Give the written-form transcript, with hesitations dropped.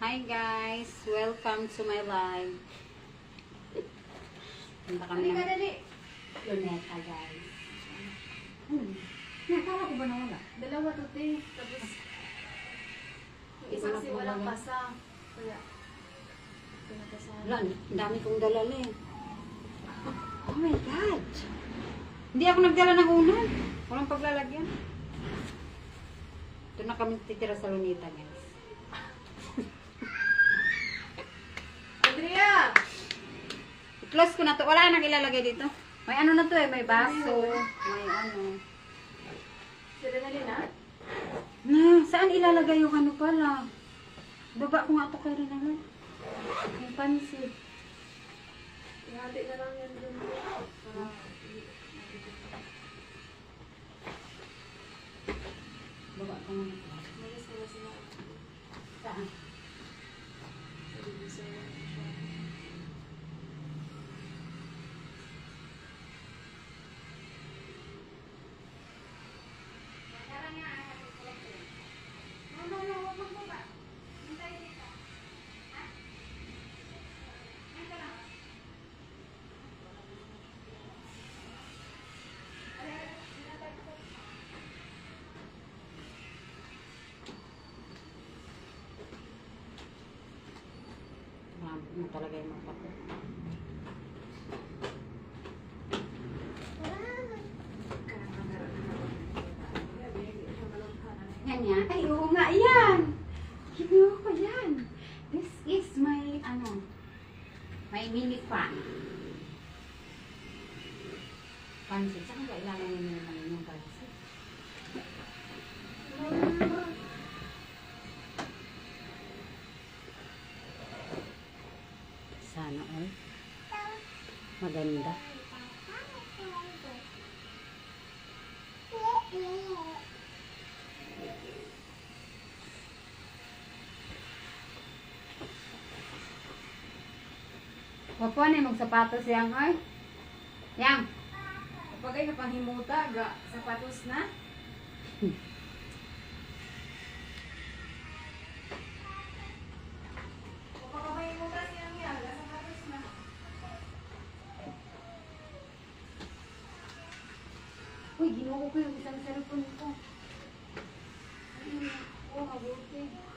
Hi guys, welcome to my live. Punta kami ng Luneta guys. Nakala ko ba nawala? Dalawa to te. Tapos, yung isa kasi walang pasa. Kaya, pinatasahan. Wala, ang dami kong dalala eh. Oh my God! Hindi ako nagdala ng unan. Walang paglalagyan. Doon na kami titira sa Luneta guys. Andrea! I-close ko na to. Wala nang ilalagay dito. May ano na to eh. May baso. May ano. Sila na rin ah? Na, saan ilalagay yung ano pala? Baba ko nga to kay Rinalyn. Yung pansit. Ihati na lang yan dun. Para, Baba ko nga. magas na sila. Saan? Sa divisory na siya. Ano talaga yung mga kape. Yan yan. Ay, oo nga yan. Kinuha ko yan. This is my, ano, my mini pan. Pansit. Saan ba ilalagay nyo naman yung pansit? Sana all. Maganda. Papuan ay magsapatos yang ay. Yang. Kapag ay kapanghimuta, sapatos na. Kapag kapanghimuta siyang yan, sapatos na. Uy, ginawa ko yung isang cellphone ko. Ay, oh, mabuti.